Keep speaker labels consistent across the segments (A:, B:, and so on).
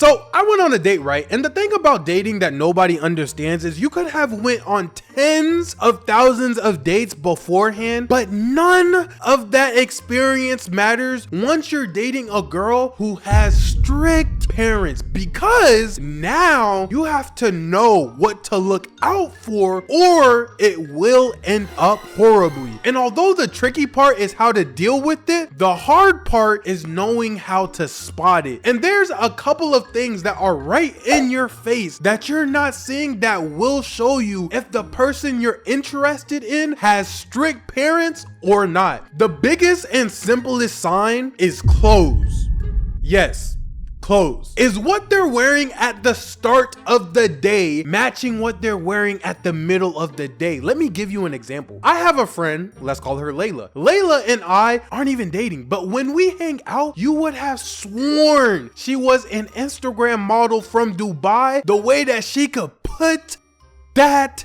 A: So I went on a date, right? And the thing about dating that nobody understands is you could have went on tens of thousands of dates beforehand, but none of that experience matters once you're dating a girl who has strict parents, because now you have to know what to look out for or it will end up horribly. And although the tricky part is how to deal with it, the hard part is knowing how to spot it. And there's a couple of things that are right in your face that you're not seeing that will show you if the person you're interested in has strict parents or not. The biggest and simplest sign is clothes. Yes, clothes. Is what they're wearing at the start of the day matching what they're wearing at the middle of the day? Let me give you an example. I have a friend, let's call her Layla. Layla and I aren't even dating, but when we hang out, you would have sworn she was an Instagram model from Dubai, the way that she could put that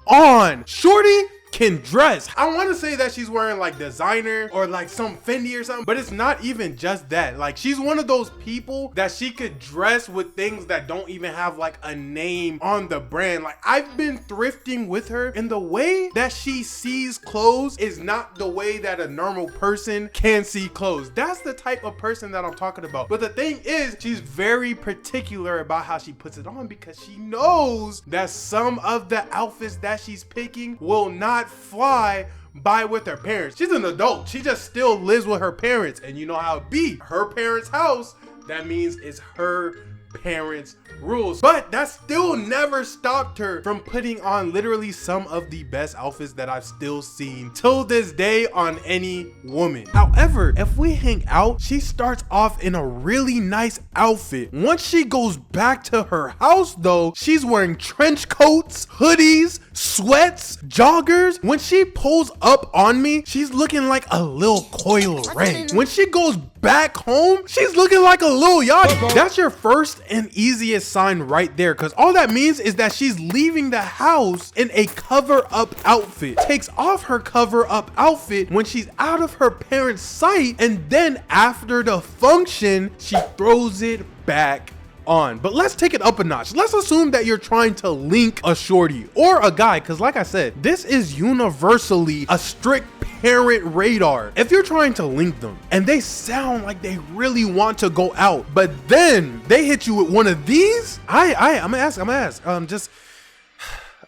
A: on. Shorty can dress. I want to say that she's wearing like designer or like some Fendi or something, but it's not even just that. Like, she's one of those people that she could dress with things that don't even have like a name on the brand. Like, I've been thrifting with her, and the way that she sees clothes is not the way that a normal person can see clothes. That's the type of person that I'm talking about. But the thing is, she's very particular about how she puts it on, because she knows that some of the outfits that she's picking will not fly by with her parents. She's an adult. She just still lives with her parents, and you know how it be. Her parents' house, that means it's her parents' rules. But that still never stopped her from putting on literally some of the best outfits that I've still seen till this day on any woman. However, if we hang out, she starts off in a really nice outfit. Once she goes back to her house though, she's wearing trench coats, hoodies, sweats, joggers. When she pulls up on me, she's looking like a little Coil Ray. When she goes back home, she's looking like a little Yachty. That's your first and easiest sign right there, because all that means is that she's leaving the house in a cover-up outfit. Takes off her cover-up outfit when she's out of her parents' sight, and then after the function, she throws it back on. But let's take it up a notch. Let's assume that you're trying to link a shorty or a guy, because like I said, this is universally a strict parent radar. If you're trying to link them and they sound like they really want to go out, but then they hit you with one of these, I'm gonna ask,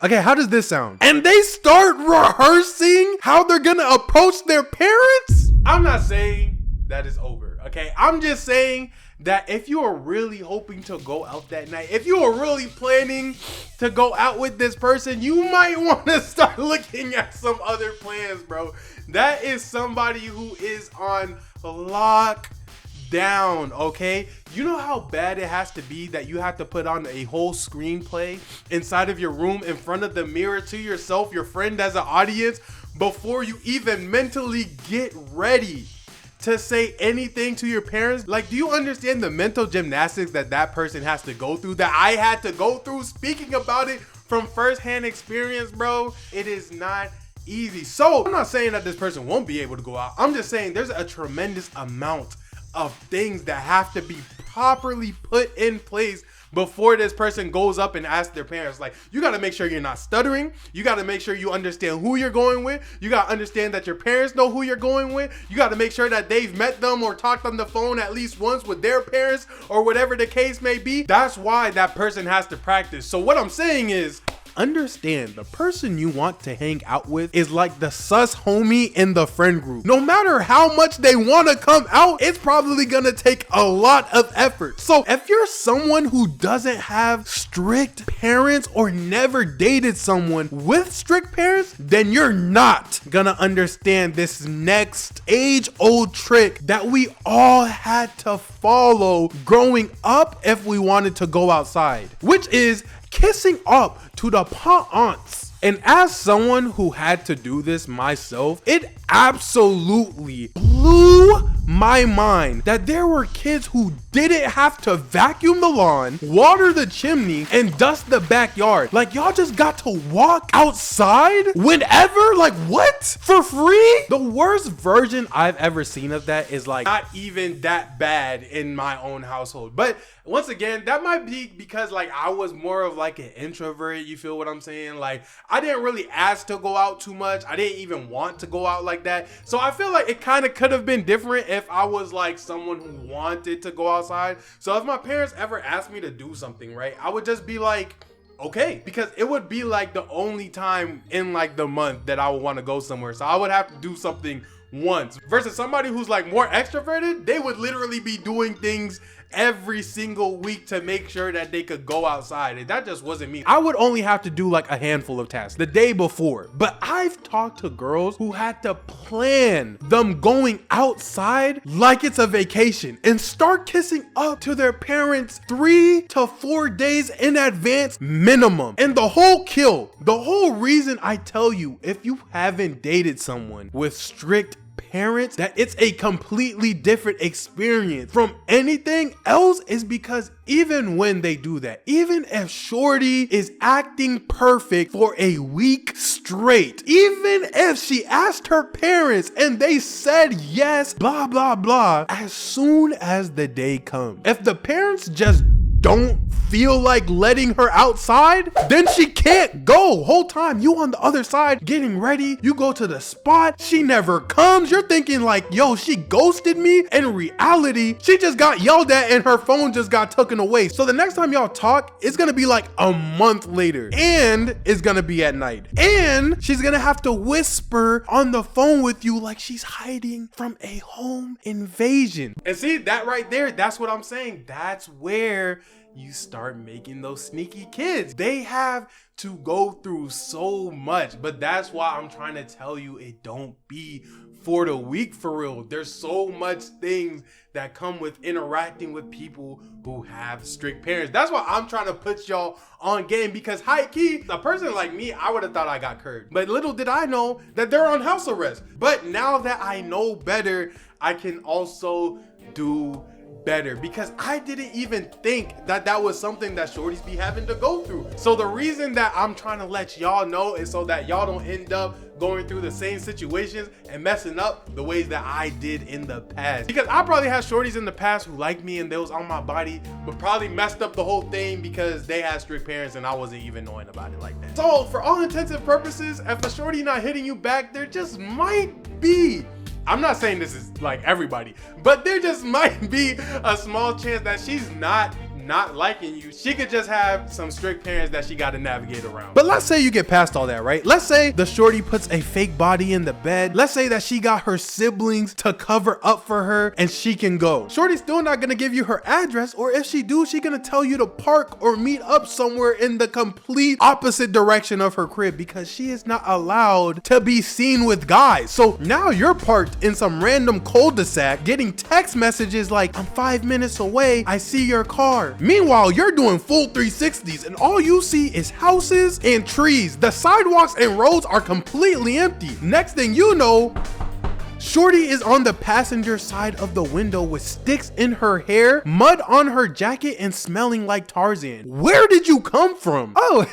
A: okay, how does this sound? And they start rehearsing how they're gonna approach their parents. I'm not saying that is over, okay? I'm just saying that if you are really hoping to go out that night, if you are really planning to go out with this person, you might want to start looking at some other plans, bro. That is somebody who is on lockdown, okay? You know how bad it has to be that you have to put on a whole screenplay inside of your room in front of the mirror to yourself, your friend as an audience, before you even mentally get ready to say anything to your parents? Like, do you understand the mental gymnastics that that person has to go through, that I had to go through? Speaking about it from firsthand experience, bro, it is not easy. So I'm not saying that this person won't be able to go out. I'm just saying there's a tremendous amount of things that have to be properly put in place before this person goes up and asks their parents. Like, you got to make sure you're not stuttering. You got to make sure you understand who you're going with. You got to understand that your parents know who you're going with. You got to make sure that they've met them or talked on the phone at least once with their parents, or whatever the case may be. That's why that person has to practice. So what I'm saying is, understand the person you want to hang out with is like the sus homie in the friend group. No matter how much they want to come out, it's probably gonna take a lot of effort. So if you're someone who doesn't have strict parents or never dated someone with strict parents, then you're not gonna understand this next age-old trick that we all had to follow growing up if we wanted to go outside, which is kissing up to the parents. And as someone who had to do this myself, it absolutely blew my mind that there were kids who didn't have to vacuum the lawn, water the chimney, and dust the backyard. Like, y'all just got to walk outside whenever? Like, what? For free? The worst version I've ever seen of that is like not even that bad in my own household. But once again, that might be because like I was more of like an introvert. You feel what I'm saying? Like, I didn't really ask to go out too much. I didn't even want to go out like that. So I feel like it kind of could have been different if I was like someone who wanted to go outside. So if my parents ever asked me to do something, right, I would just be like, okay, because it would be like the only time in like the month that I would want to go somewhere. So I would have to do something once versus somebody who's like more extroverted. They would literally be doing things every single week to make sure that they could go outside. And that just wasn't me. I would only have to do like a handful of tasks the day before. But I've talked to girls who had to plan them going outside like it's a vacation and start kissing up to their parents 3 to 4 days in advance minimum. And the whole reason I tell you, if you haven't dated someone with strict parents, that it's a completely different experience from anything else is because even when they do that, even if shorty is acting perfect for a week straight, even if she asked her parents and they said yes, blah, blah, blah, as soon as the day comes, if the parents just don't feel like letting her outside, then she can't go. Whole time you on the other side getting ready, you go to the spot, she never comes. You're thinking like, yo, she ghosted me. In reality, she just got yelled at and her phone just got taken away. So the next time y'all talk, it's gonna be like a month later, and it's gonna be at night, and she's gonna have to whisper on the phone with you like she's hiding from a home invasion. And see, that right there, that's what I'm saying. That's where you start making those sneaky kids. They have to go through so much, but that's why I'm trying to tell you, it don't be for the weak for real. There's so much things that come with interacting with people who have strict parents. That's why I'm trying to put y'all on game, because high key, a person like me, I would have thought I got curved. But little did I know that they're on house arrest. But now that I know better, I can also do better, because I didn't even think that that was something that shorties be having to go through. So the reason that I'm trying to let y'all know is so that y'all don't end up going through the same situations and messing up the ways that I did in the past. Because I probably had shorties in the past who liked me and they was on my body, but probably messed up the whole thing because they had strict parents and I wasn't even knowing about it like that. So for all intents and purposes, if a shorty not hitting you back, there just might be, I'm not saying this is like everybody, but there just might be a small chance that she's not liking you. She could just have some strict parents that she got to navigate around. But let's say you get past all that, right? Let's say the shorty puts a fake body in the bed. Let's say that she got her siblings to cover up for her and she can go. Shorty's still not gonna give you her address, or if she do, she gonna tell you to park or meet up somewhere in the complete opposite direction of her crib, because she is not allowed to be seen with guys. So now you're parked in some random cul-de-sac getting text messages like, I'm 5 minutes away, I see your car. Meanwhile, you're doing full 360s and all you see is houses and trees. The sidewalks and roads are completely empty. Next thing you know, shorty is on the passenger side of the window with sticks in her hair, mud on her jacket, and smelling like Tarzan. Where did you come from? Oh,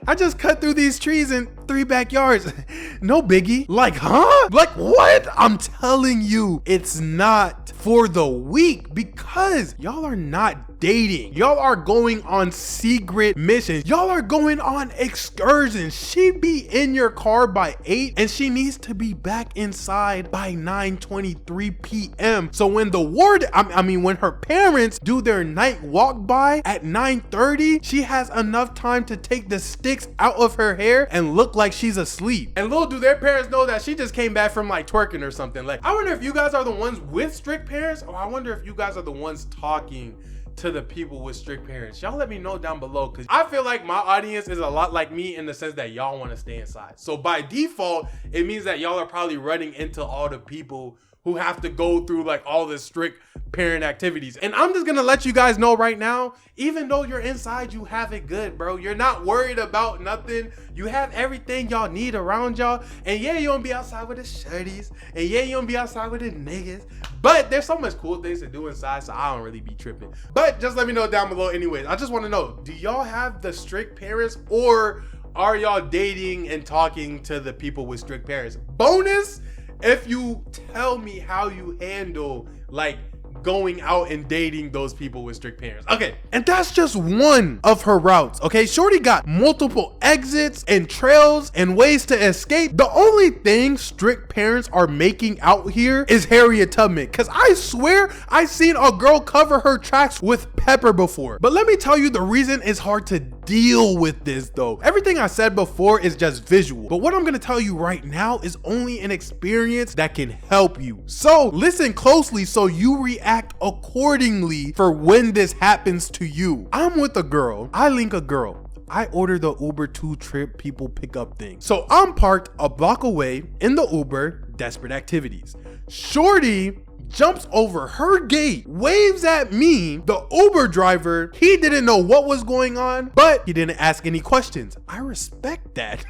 A: I just cut through these trees in 3 backyards. No biggie. Like, huh? Like, what? I'm telling you, it's not for the weak, because y'all are not dating. Y'all are going on secret missions. Y'all are going on excursions. She be in your car by 8 and she needs to be back inside by 9:23 p.m. So when the when her parents do their night walk by at 9:30, she has enough time to take the sticks out of her hair and look like she's asleep. And little do their parents know that she just came back from like twerking or something. Like, I wonder if you guys are the ones with strict parents, or I wonder if you guys are the ones talking to the people with strict parents. Y'all let me know down below, because I feel like my audience is a lot like me in the sense that y'all want to stay inside. So by default, it means that y'all are probably running into all the people who have to go through like all this strict parent activities. And I'm just gonna let you guys know right now, even though you're inside, you have it good, bro. You're not worried about nothing. You have everything y'all need around y'all. And yeah, you don't be outside with the shirties. And yeah, you don't be outside with the niggas. But there's so much cool things to do inside, so I don't really be tripping. But just let me know down below anyways. I just want to know, do y'all have the strict parents, or are y'all dating and talking to the people with strict parents? Bonus if you tell me how you handle like going out and dating those people with strict parents. Okay, and that's just one of her routes. Okay, shorty got multiple exits and trails and ways to escape. The only thing strict parents are making out here is Harriet Tubman, because I swear I seen a girl cover her tracks with pepper before. But let me tell you, the reason it's hard to deal with this though. Everything I said before is just visual, but what I'm gonna tell you right now is only an experience that can help you. So listen closely so you react accordingly for when this happens to you. I'm with a girl, I link a girl, I order the Uber 2 trip people pick up thing. So I'm parked a block away in the Uber, desperate activities. Shorty jumps over her gate, waves at me. The Uber driver, he didn't know what was going on, but he didn't ask any questions. I respect that.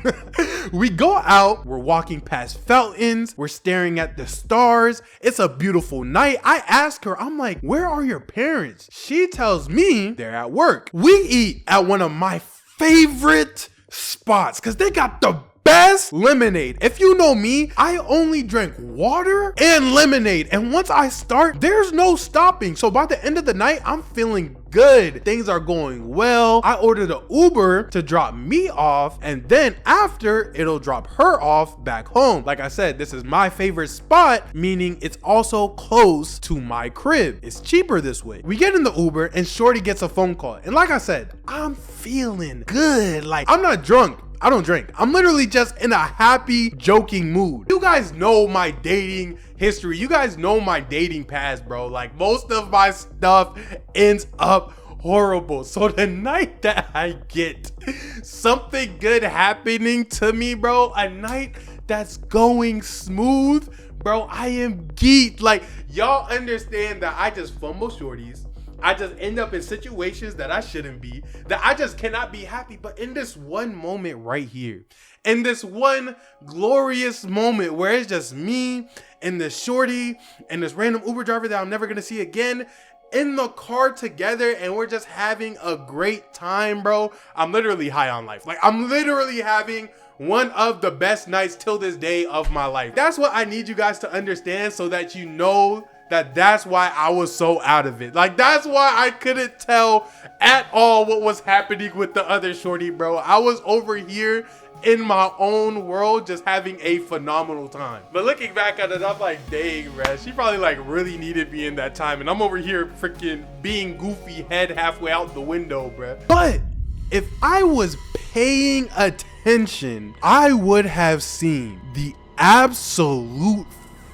A: We go out, we're walking past fountains, we're staring at the stars. It's a beautiful night. I ask her, I'm like, where are your parents? She tells me they're at work. We eat at one of my favorite spots because they got the best lemonade. If you know me, I only drink water and lemonade, and once I start, there's no stopping. So by the end of the night, I'm feeling good. Things are going well. I ordered an Uber to drop me off, and then after, it'll drop her off back home. Like I said, this is my favorite spot, meaning it's also close to my crib. It's cheaper this way. We get in the Uber and shorty gets a phone call, and like I said, I'm feeling good. Like, I'm not drunk, I don't drink. I'm literally just in a happy, joking mood. You guys know my dating history. You guys know my dating past, bro. Like, most of my stuff ends up horrible. So the night that I get something good happening to me, bro, a night that's going smooth, bro, I am geeked. Like, y'all understand that I just fumble shorties. I just end up in situations that I shouldn't be, that I just cannot be happy. But in this one moment right here, in this one glorious moment where it's just me and this shorty and this random Uber driver that I'm never gonna see again, in the car together, and we're just having a great time, bro, I'm literally high on life. Like, I'm literally having one of the best nights till this day of my life. That's what I need you guys to understand, so that you know that's why I was so out of it. Like, that's why I couldn't tell at all what was happening with the other shorty, bro. I was over here in my own world just having a phenomenal time. But looking back at it, I'm like, dang, bruh, she probably like really needed me in that time, and I'm over here freaking being goofy, head halfway out the window, bruh. But if I was paying attention, I would have seen the absolute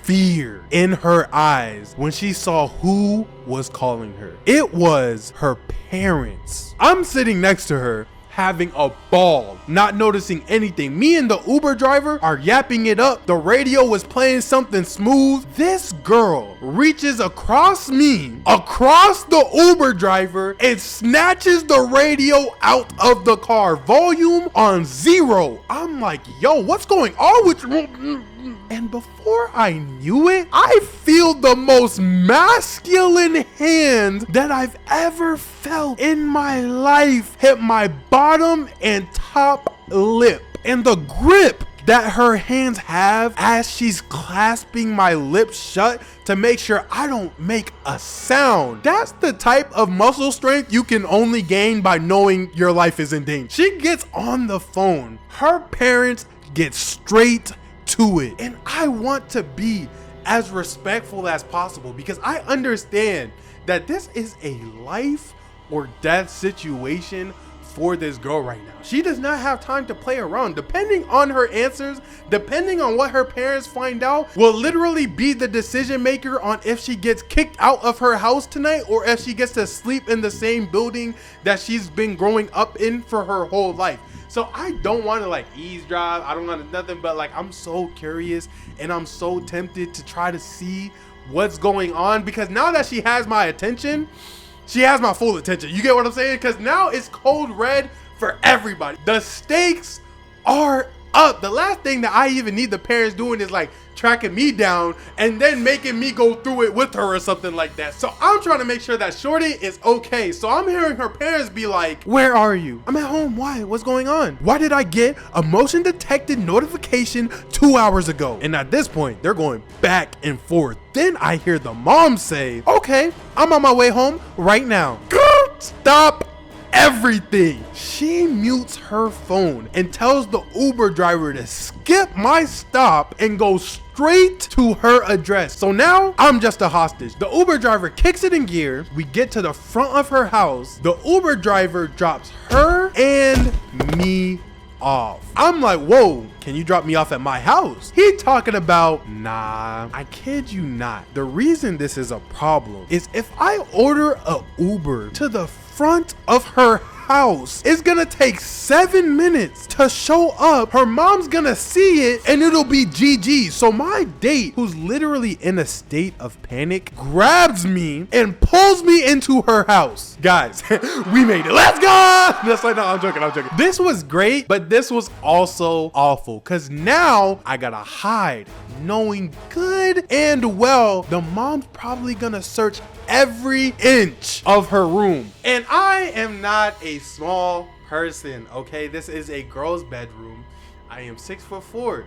A: fear in her eyes when she saw who was calling her. It was her parents. I'm sitting next to her having a ball, not noticing anything. Me and the Uber driver are yapping it up. The radio was playing something smooth. This girl reaches across me, across the Uber driver, and snatches the radio out of the car, volume on 0. I'm like, yo, what's going on with you? And before I knew it, I feel the most masculine hand that I've ever felt in my life hit my bottom and top lip. And the grip that her hands have as she's clasping my lips shut to make sure I don't make a sound. That's the type of muscle strength you can only gain by knowing your life is in danger. She gets on the phone. Her parents get straight to it. And I want to be as respectful as possible, because I understand that this is a life or death situation for this girl right now. She does not have time to play around. Depending on her answers, depending on what her parents find out, will literally be the decision maker on if she gets kicked out of her house tonight or if she gets to sleep in the same building that she's been growing up in for her whole life. So I don't want to like eavesdrop. I don't want to nothing, but like I'm so curious and I'm so tempted to try to see what's going on, because now that she has my attention, she has my full attention. You get what I'm saying? Because now it's code red for everybody. The stakes are up. The last thing that I even need the parents doing is like tracking me down and then making me go through it with her or something like that. So I'm trying to make sure that Shorty is okay. So I'm hearing her parents be like, where are you? I'm at home. Why? What's going on? Why did I get a motion detected notification 2 hours ago? And at this point, they're going back and forth. Then I hear the mom say, okay, I'm on my way home right now. Girl, stop everything. She mutes her phone and tells the Uber driver to skip my stop and go straight to her address. So now I'm just a hostage. The Uber driver kicks it in gear. We get to the front of her house. The Uber driver drops her and me off. I'm like, whoa, can you drop me off at my house? He talking about, nah, I kid you not. The reason this is a problem is if I order a Uber to the front of her house, it's gonna take 7 minutes to show up. Her mom's gonna see it and it'll be GG. So my date, who's literally in a state of panic, grabs me and pulls me into her house. Guys, we made it. Let's go. That's like, no, I'm joking. This was great, but this was also awful because now I gotta hide, knowing good and well the mom's probably gonna search every inch of her room. And I am not a small person, okay? This is a girl's bedroom. I am 6'4".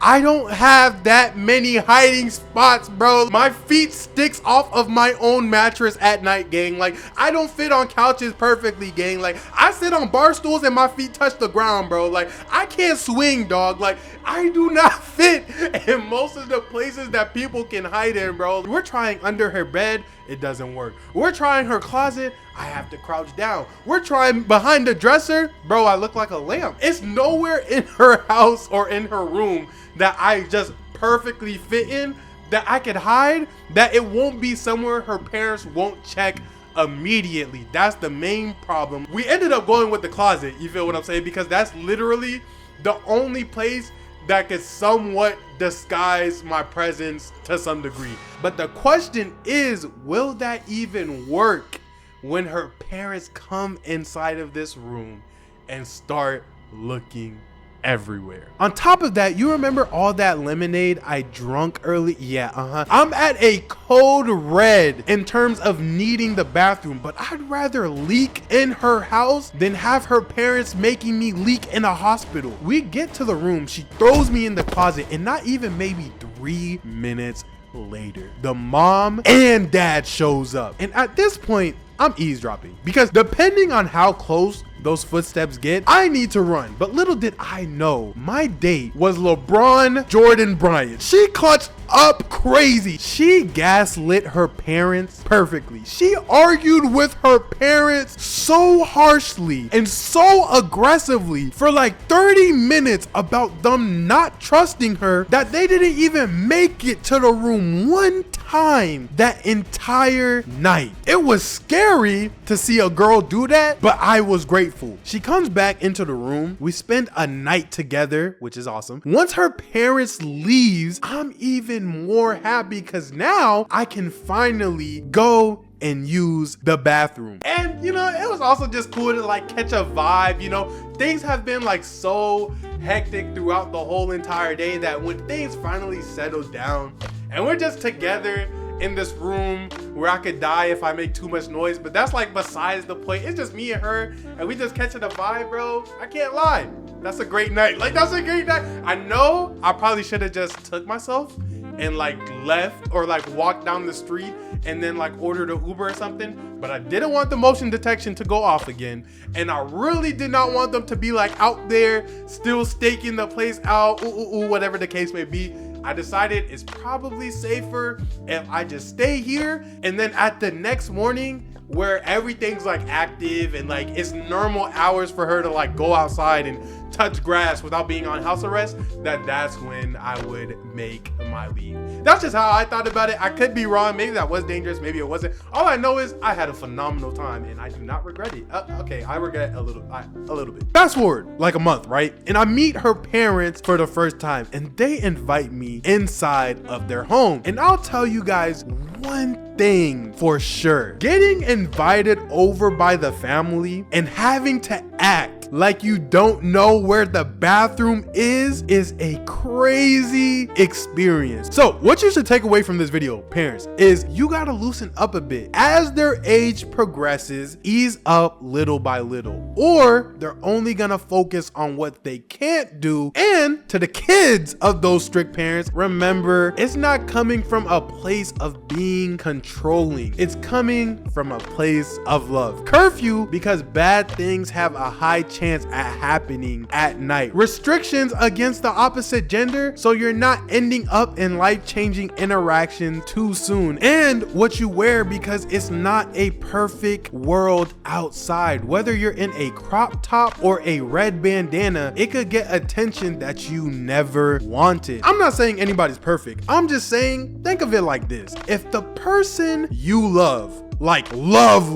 A: I don't have that many hiding spots, bro. My feet sticks off of my own mattress at night, gang. Like, I don't fit on couches perfectly, gang. Like, I sit on bar stools and my feet touch the ground, bro. Like, I can't swing, dog. Like, I do not fit in most of the places that people can hide in, bro. We're trying under her bed. It doesn't work. We're trying her closet. I have to crouch down. We're trying behind the dresser. Bro, I look like a lamb. It's nowhere in her house or in her room that I just perfectly fit in, that I could hide, that it won't be somewhere her parents won't check immediately. That's the main problem. We ended up going with the closet, you feel what I'm saying? Because that's literally the only place that could somewhat disguise my presence to some degree. But the question is, will that even work when her parents come inside of this room and start looking everywhere? On top of that, you remember all that lemonade I drunk early? Yeah, I'm at a code red in terms of needing the bathroom, but I'd rather leak in her house than have her parents making me leak in a hospital. We get to the room, she throws me in the closet, and not even maybe 3 minutes later, the mom and dad shows up. And at this point, I'm eavesdropping, because depending on how close those footsteps get, I need to run. But little did I know, my date was LeBron Jordan Bryant. She clutched up crazy. She gaslit her parents perfectly. She argued with her parents so harshly and so aggressively for like 30 minutes about them not trusting her that they didn't even make it to the room one time that entire night. It was scary to see a girl do that, but I was grateful. She comes back into the room. We spend a night together, which is awesome. Once her parents leaves, I'm even more happy because now I can finally go and use the bathroom. And you know, it was also just cool to like catch a vibe. You know, things have been like so hectic throughout the whole entire day that when things finally settled down and we're just together in this room where I could die if I make too much noise, but that's like besides the point. It's just me and her and we just catching a vibe, bro. I can't lie. That's a great night. Like, that's a great night. I know I probably should have just took myself and like left or like walked down the street and then like ordered an Uber or something, but I didn't want the motion detection to go off again, and I really did not want them to be like out there still staking the place out, whatever the case may be. I decided it's probably safer if I just stay here, and then at the next morning where everything's like active and like it's normal hours for her to like go outside and touch grass without being on house arrest, that's when I would make my leave. That's just how I thought about it. I could be wrong. Maybe that was dangerous. Maybe it wasn't. All I know is I had a phenomenal time and I do not regret it. Okay, I regret a little bit. Fast forward like a month, right? And I meet her parents for the first time and they invite me inside of their home. And I'll tell you guys one thing for sure. Getting invited over by the family and having to act like you don't know where the bathroom is a crazy experience. So what you should take away from this video, parents, is you gotta loosen up a bit. As their age progresses, ease up little by little, or they're only gonna focus on what they can't do. And to the kids of those strict parents, remember, it's not coming from a place of being controlling. It's coming from a place of love. Curfew, because bad things have a high chance at happening at night. Restrictions against the opposite gender, so you're not ending up in life-changing interaction too soon. And what you wear, because it's not a perfect world outside. Whether you're in a crop top or a red bandana, it could get attention that you never wanted. I'm not saying anybody's perfect. I'm just saying, think of it like this. If the person you love, like love,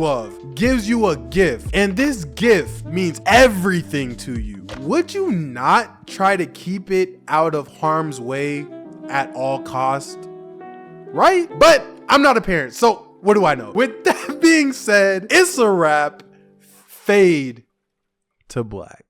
A: gives you a gift and this gift means everything to you, would you not try to keep it out of harm's way at all cost? Right? But I'm not a parent, so what do I know? With that being said, it's a wrap. Fade to black.